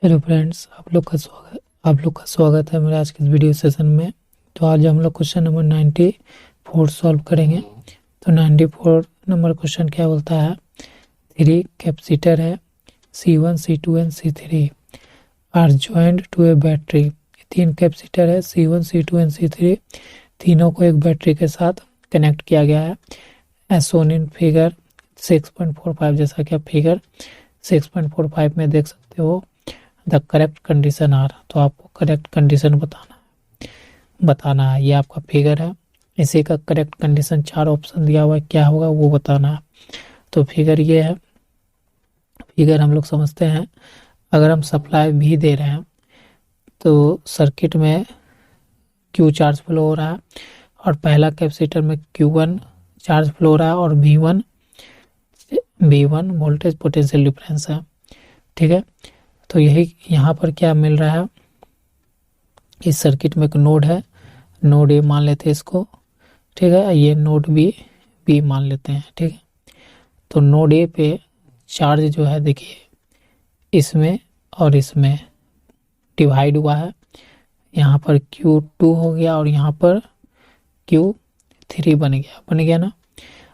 Hello friends, आप लोग का स्वागत है मेरे आज के इस वीडियो सेशन में। तो आज हम लोग क्वेश्चन नंबर 94 सॉल्व करेंगे। तो 94 नंबर क्वेश्चन क्या बोलता है, 3 कैपेसिटर है C1 C2 and C3 are joined to a battery. 3 capacitor है C1 C2 एंड C3, तीनों को एक बैटरी के साथ कनेक्ट किया गया है एज शोन इन फिगर 6.45। जैसा कि आप फिगर 6.45 में देख सकते हो। द करेक्ट कंडीशन आर, तो आपको करेक्ट कंडीशन बताना है। ये आपका फिगर है, इसी का करेक्ट कंडीशन 4 ऑप्शन दिया हुआ है, क्या होगा वो बताना है। तो फिगर ये है। फिगर हम लोग समझते हैं, अगर हम सप्लाई भी दे रहे हैं तो सर्किट में Q चार्ज फ्लो हो रहा है और पहला कैपेसिटर में Q1 चार्ज फ्लो हो रहा है और V1 वोल्टेज पोटेंशियल डिफरेंस है। ठीक है, तो यही यहाँ पर क्या मिल रहा है, इस सर्किट में एक नोड है, नोड ए मान लेते हैं इसको। ठीक है, ये नोड बी मान लेते हैं। ठीक है, तो नोड ए पे चार्ज जो है देखिए, इसमें और इसमें डिवाइड हुआ है। यहाँ पर Q2 हो गया और यहाँ पर Q3 बन गया ना।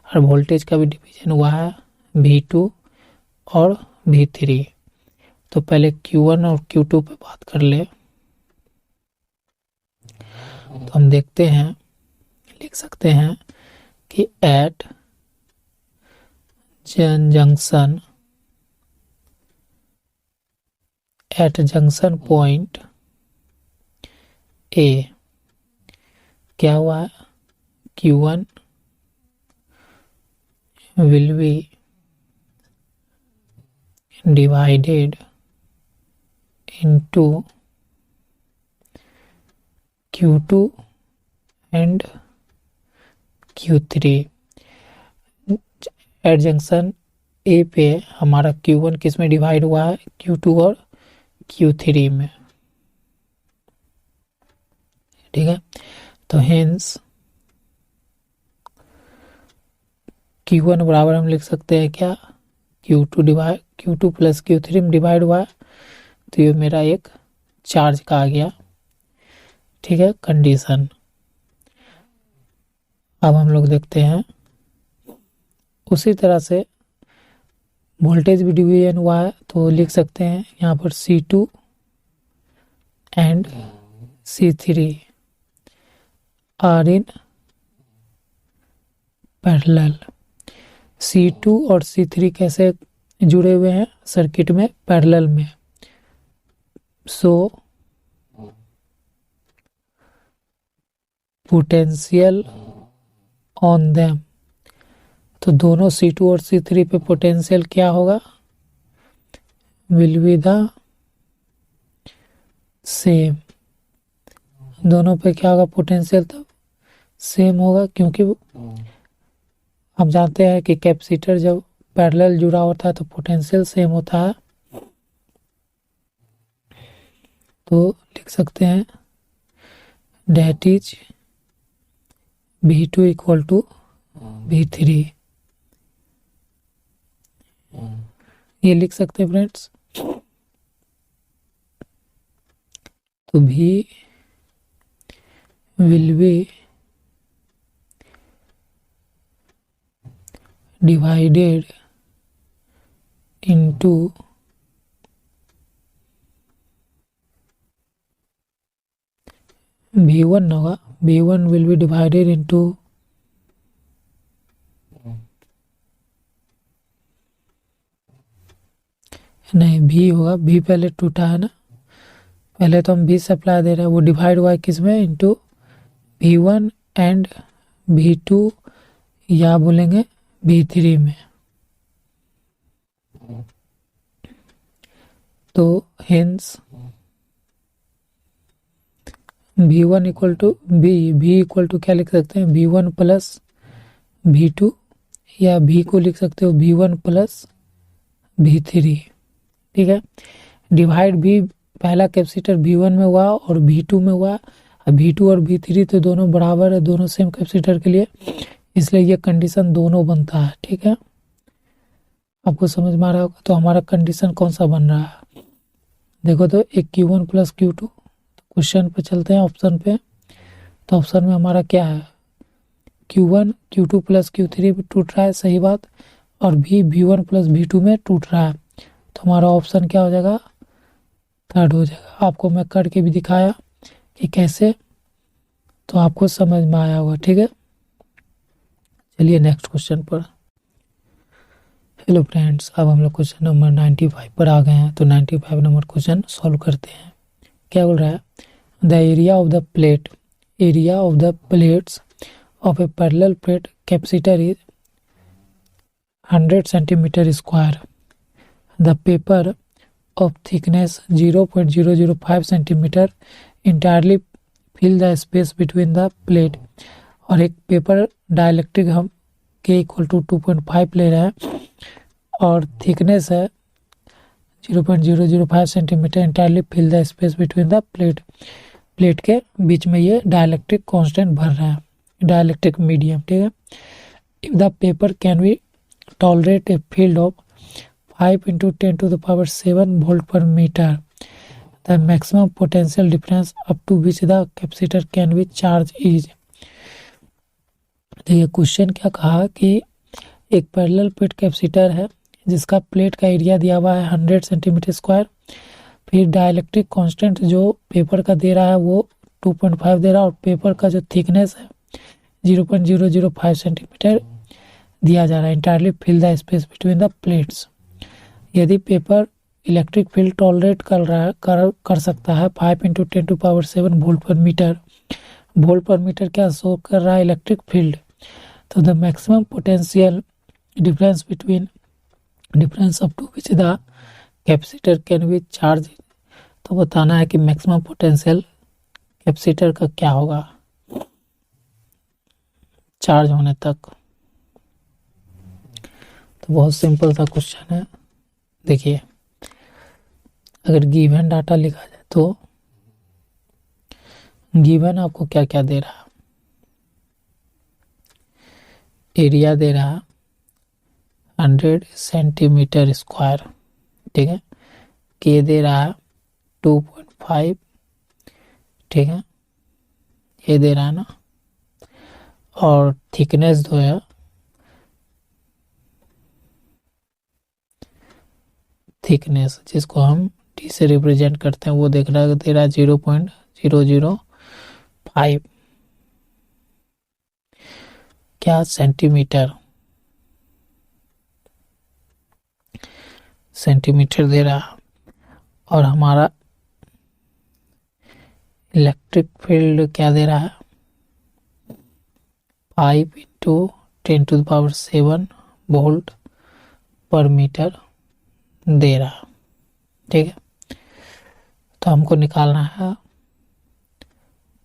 और वोल्टेज का भी डिवीजन हुआ है, V2 और V3। तो पहले Q1 और Q2 पे बात कर ले, तो हम देखते हैं, लिख सकते हैं कि एट जंक्शन पॉइंट ए क्या हुआ है, Q1 will be divided into Q2 and Q3। At junction A पे हमारा Q1 किस में डिवाइड हुआ है, Q2 और Q3 में। ठीक है, तो हेंस Q1 बराबर हम लिख सकते हैं क्या, Q2 प्लस Q3 में डिवाइड हुआ है, तो ये मेरा एक चार्ज का आ गया। ठीक है, कंडीशन। अब हम लोग देखते हैं, उसी तरह से वोल्टेज भी डिवीजन हुआ है, तो लिख सकते हैं यहाँ पर C2 and C3 are in parallel. C2 और C3 कैसे जुड़े हुए हैं सर्किट में, पैरेलल में। सो पोटेंशियल ऑन देम, तो दोनों C2 और C3 पे पोटेंशियल क्या होगा, विल बी द सेम। दोनों पे क्या होगा, पोटेंशियल तब सेम होगा, क्योंकि हम जानते हैं कि कैपेसिटर जब पैरेलल जुड़ा होता है तो पोटेंशियल सेम होता है। तो लिख सकते हैं date is V2 equal to V3, ये लिख सकते हैं फ्रेंड्स। तो V will be divided into V1 होगा, V1 will be divided into नहीं, V होगा, V पहले टूटा है ना, पहले तो हम V सप्लाई दे रहे हैं, वो डिवाइड हुआ है किस में, इनटू V1 एंड V2 या बोलेंगे V3 में। तो hence V1 equal to V equal to क्या लिख सकते हैं, V1 प्लस V2, या V को लिख सकते हो V1 प्लस V3। ठीक है, डिवाइड भी पहला कैपेसिटर V1 में हुआ और V2 में हुआ। V2 और V3 तो दोनों बराबर है, दोनों सेम कैपेसिटर के लिए, इसलिए ये कंडीशन दोनों बनता है। ठीक है, आपको समझ में आ रहा होगा। तो हमारा कंडीशन कौन सा बन रहा है, देखो तो एक Q1 प्लस Q2। क्वेश्चन पे चलते हैं, ऑप्शन पे। तो ऑप्शन में हमारा क्या है, Q1 Q2 प्लस Q3 भी टूट रहा है, सही बात। और V1 प्लस V2 में टूट रहा है। तो हमारा ऑप्शन क्या हो जाएगा, थर्ड हो जाएगा। आपको मैं करके भी दिखाया कि कैसे, तो आपको समझ में आया होगा, ठीक है। चलिए नेक्स्ट क्वेश्चन पर। हेलो फ्रेंड्स, अब हम लोग क्वेश्चन नंबर 95 पर आ गए हैं। तो 95 नंबर क्वेश्चन सॉल्व करते हैं। क्या बोल रहा है, the area of the plates of A parallel plate capacitor is 100 centimetre square. The paper of thickness 0.005 centimeter entirely fill the space between the plate। और एक पेपर डाइलेक्ट्रिक हम के इक्वल टू 2.5 ले रहे हैं और थिकनेस है 0.005 centimetre. Entirely fill the space between the plate के बीच में ये डाइलेक्ट्रिक कांस्टेंट भर रहा है, डाइलेक्ट्रिक मीडियम, ठीक है। If the paper can be tolerate a field of 5 into 10 to the power 7 volt per meter, the maximum potential difference up to which the capacitor can be charged is। देखिए question क्या कहा कि एक parallel plate capacitor है जिसका plate का area दिया हुआ है 100 सेंटीमीटर स्क्वायर। फिर डाइलेक्ट्रिक कांस्टेंट जो पेपर का दे रहा है वो 2.5 दे रहा है और पेपर का जो थिकनेस है 0.005 सेंटीमीटर दिया जा रहा है। Entirely fill the space between the plates. यदि पेपर इलेक्ट्रिक फील्ड टॉलरेट कर सकता है 5 into 10 to power 7 volt per metre. Volt per metre क्या शो कर रहा है, इलेक्ट्रिक फील्ड। तो the maximum potential difference up to which the capacitor can be charge. तो बताना है कि मैक्सिमम पोटेंशियल कैपेसिटर का क्या होगा चार्ज होने तक। तो बहुत सिंपल सा क्वेश्चन है। देखिए अगर गिवन डाटा लिखा जाए तो गिवन आपको क्या क्या दे रहा है, एरिया दे रहा 100 सेंटीमीटर स्क्वायर, ठीक है। के दे रहा 2.5, ठीक है, ये दे रहा है ना। और थिकनेस जो है थिकनेस जिसको हम टी से रिप्रेजेंट करते हैं वो दे रहा 0.005 क्या सेंटीमीटर दे रहा। और हमारा इलेक्ट्रिक फील्ड क्या दे रहा है 5 into 10 to the power 7 volt per metre दे रहा, ठीक है। तो हमको निकालना है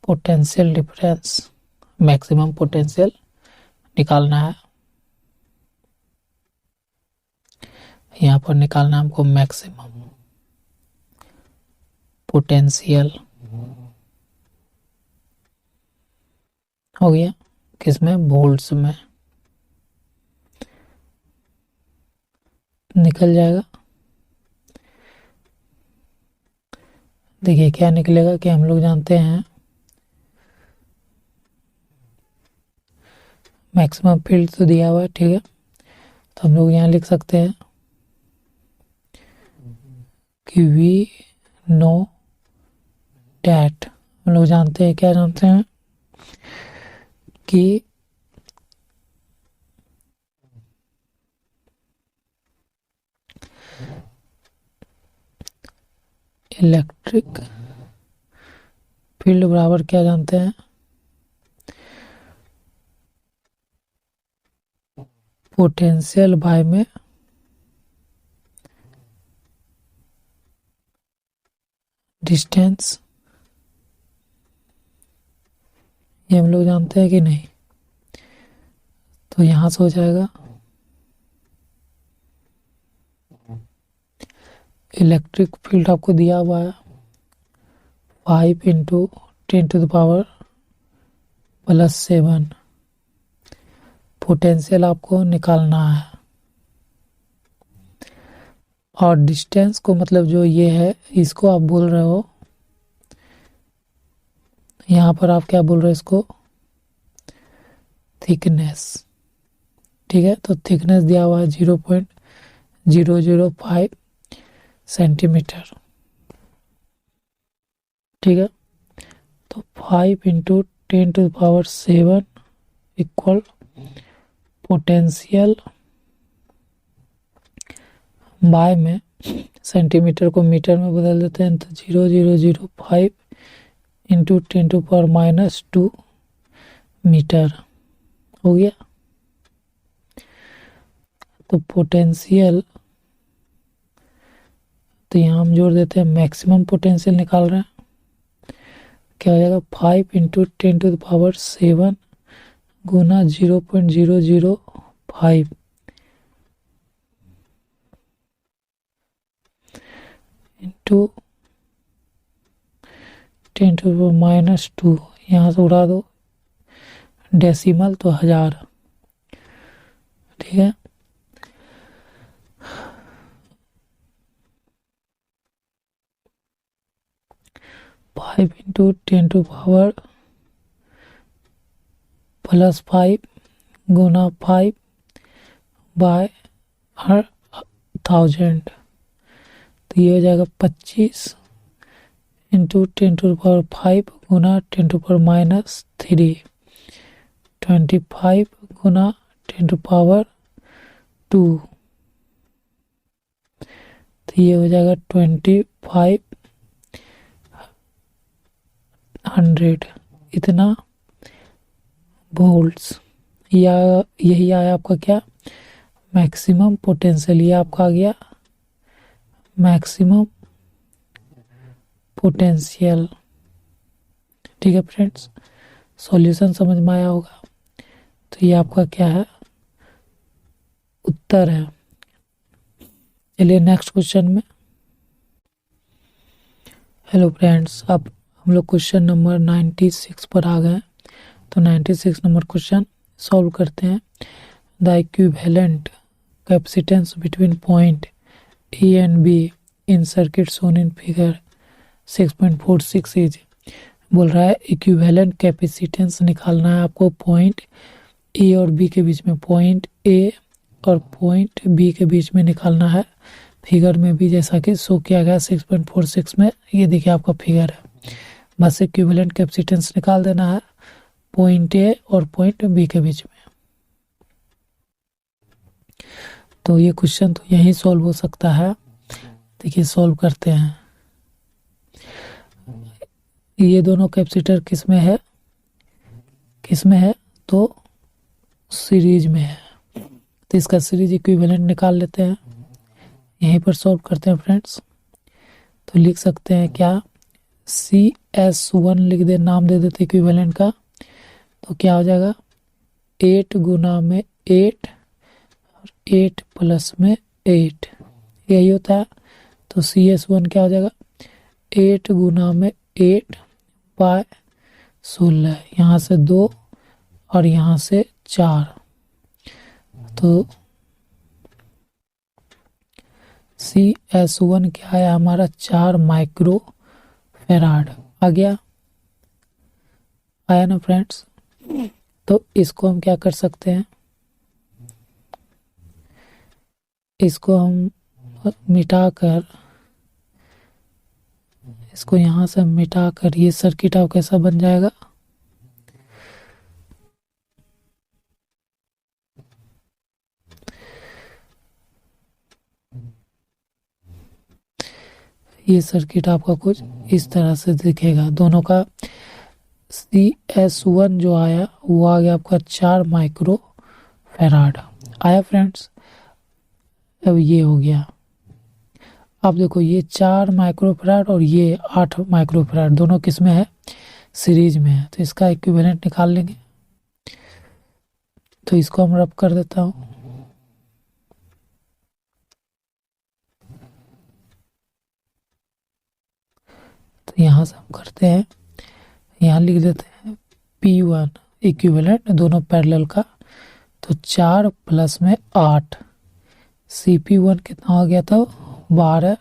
पोटेंशियल डिफरेंस, मैक्सिमम पोटेंशियल निकालना है। यहाँ पर निकालना हमको मैक्सिमम पोटेंशियल हो गया किसमें, वोल्ट्स में निकल जाएगा। देखिए क्या निकलेगा कि हम लोग जानते हैं मैक्सिमम फील्ड तो दिया हुआ है, ठीक है। तो हम लोग यहाँ लिख सकते हैं कि वी नो डैट, हम लोग जानते हैं, क्या जानते हैं कि इलेक्ट्रिक फील्ड बराबर क्या जानते हैं, पोटेंशियल बाय में डिस्टेंस। ये हम लोग जानते हैं कि नहीं। तो यहां से हो जाएगा इलेक्ट्रिक फील्ड आपको दिया हुआ है 5 into 10 to the power +7। Potential आपको निकालना है और डिस्टेंस को मतलब जो ये है इसको आप बोल रहे हो, यहाँ पर आप क्या बोल रहे हो इसको, थिकनेस। ठीक है, तो थिकनेस दिया हुआ है 0.005 सेंटीमीटर। ठीक है, तो 5 इंटू 10⁷ इक्वल पोटेंशियल बाय में सेंटीमीटर को मीटर में बदल देते हैं, तो 0.005 इंटू 10⁻² मीटर हो गया। तो पोटेंशियल, तो यहाँ हम जोड़ देते हैं, मैक्सिमम पोटेंशियल निकाल रहे हैं, क्या हो जाएगा 5 इंटू 10⁷ गुना 0.005 इंटू 10⁻²। यहाँ से उड़ा दो डेसिमल तो 1000। ठीक है, फाइव इंटू 10⁻+5 गुना 5 बाय 1000, तो ये हो जाएगा 25 इंटू 10⁵ गुना 10⁻³ 25 गुना 10⁻², तो ये हो जाएगा 2500 इतना वोल्ट्स। या यही आया आपका क्या, मैक्सिमम पोटेंशियल। ये आपका आ गया मैक्सिमम पोटेंशियल। ठीक है फ्रेंड्स, सॉल्यूशन समझ में आया होगा। तो ये आपका क्या है, उत्तर है। चलिए नेक्स्ट क्वेश्चन में। हेलो फ्रेंड्स, अब हम लोग क्वेश्चन नंबर 96 पर आ गए। तो 96 नंबर क्वेश्चन सॉल्व करते हैं। The equivalent capacitance between point A and be in circuit shown in figure 6.46 is. बोल रहा है इक्विवेलेंट कैपेसिटेंस निकालना है आपको पॉइंट ए और बी के बीच में, पॉइंट ए और पॉइंट बी के बीच में निकालना है। फिगर में भी जैसा कि शो किया गया 6.46 में, ये देखिए आपका फिगर है। बस इक्विवेलेंट कैपेसिटेंस निकाल देना है पॉइंट ए और पॉइंट बी के बीच में। तो ये क्वेश्चन तो यही सॉल्व हो सकता है। देखिए सॉल्व करते हैं। ये दोनों कैपेसिटर किस में है, तो सीरीज में है। तो इसका सीरीज इक्विवेलेंट निकाल लेते हैं, यहीं पर सॉल्व करते हैं फ्रेंड्स। तो लिख सकते हैं क्या, CS1 लिख दे, नाम दे देते इक्विवेलेंट का। तो क्या हो जाएगा 8 गुना में 8 और 8 प्लस में 8, यही होता है। तो CS1 क्या हो जाएगा 8 गुना में 8 बाय 16, यहाँ से 2 और यहाँ से 4, तो CS1 क्या है हमारा 4 माइक्रो फैराड आ गया, आया ना फ्रेंड्स। तो इसको हम क्या कर सकते हैं, इसको हम मिटाकर, इसको यहाँ से मिटाकर ये सर्किट अब कैसा बन जाएगा, ये सर्किट आपका कुछ इस तरह से दिखेगा। दोनों का CS1 जो आया वो आ गया आपका 4 माइक्रो फैराड आया फ्रेंड्स। अब ये हो गया, अब देखो ये 4 माइक्रो फैराड और ये 8 माइक्रो फैराड दोनों किस में है, सीरीज में है। तो इसका इक्विवेलेंट निकाल लेंगे। तो इसको हम रब कर देता हूँ। तो यहाँ से हम करते हैं, यहाँ लिख देते हैं P1 इक्विवेलेंट दोनों पैरेलल का। तो 4 प्लस में 8, CP1 कितना हो गया था 12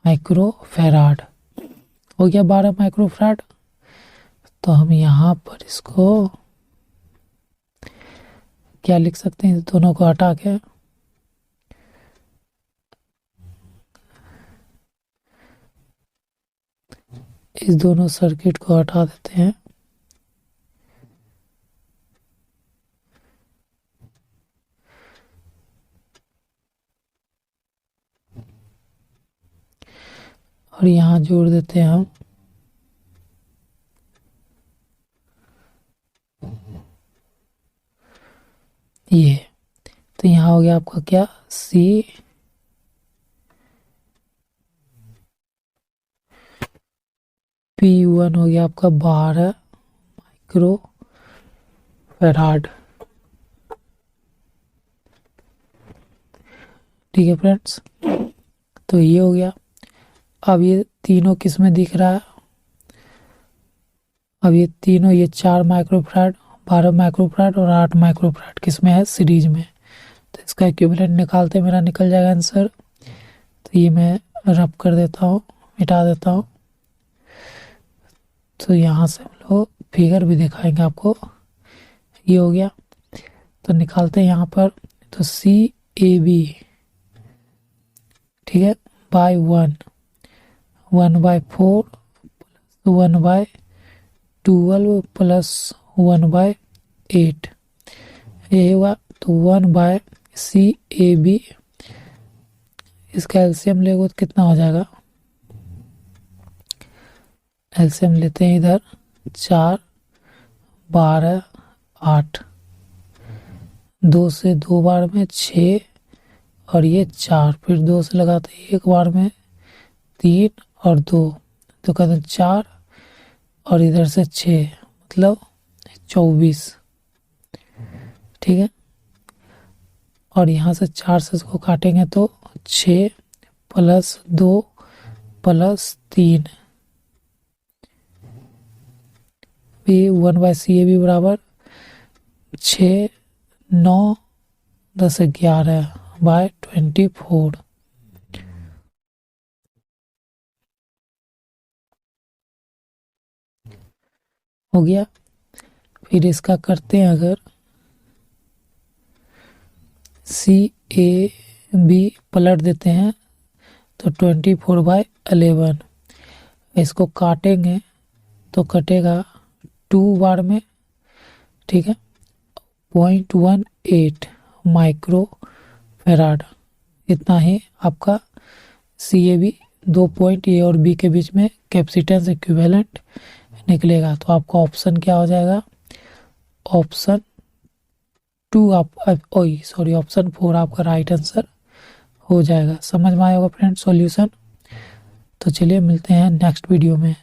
माइक्रोफैराड हो गया, 12 माइक्रोफैराड। तो हम यहाँ पर इसको क्या लिख सकते हैं, दोनों को हटा के इस दोनों सर्किट को हटा देते हैं। और यहाँ जोड़ देते हैं हम ये। तो यहाँ हो गया आपका क्या, सी P1 हो गया आपका 12 माइक्रोफैराड। ठीक है फ्रेंड्स, तो ये हो गया। अब ये तीनों किस में दिख रहा है, अब ये तीनों, ये 4 माइक्रोफैराड, 12 माइक्रोफैराड और 8 माइक्रोफैराड किस में है, सीरीज में। तो इसका इक्विवेलेंट निकालते मेरा निकल जाएगा आंसर। तो ये मैं रब कर देता हूँ, मिटा देता हूँ। तो यहाँ से हम लोग फिगर भी दिखाएंगे आपको। ये हो गया, तो निकालते हैं यहाँ पर। तो CAB, ठीक है, बाय 1, 1/4 1/12 प्लस 1/8 ये हुआ। तो 1/CAB, इसका एलसीएम लेगो तो कितना हो जाएगा, एलसीएम लेते हैं इधर 4 12 8, 2 से 2 बार में 6 और ये 4, फिर 2 से लगाते एक बार में 3 और 2, तो कहते हैं 4 और इधर से 6 मतलब 24। ठीक है, और यहाँ से 4 से इसको काटेंगे तो 6 प्लस 2 प्लस 3 भी 1/CAB बराबर 6 9 10 11/24 हो गया। फिर इसका करते हैं, अगर CAB पलट देते हैं तो 24/11, इसको काटेंगे तो कटेगा 2 बार में, ठीक है, 0.18 माइक्रोफैराड। इतना ही आपका CAB 2 पॉइंट A और B के बीच में कैपेसिटेंस इक्विवेलेंट निकलेगा। तो आपका ऑप्शन क्या हो जाएगा, ऑप्शन 2 ऑप्शन 4 आपका राइट आंसर हो जाएगा। समझ में आया होगा फ्रेंड सॉल्यूशन। तो चलिए मिलते हैं नेक्स्ट वीडियो में।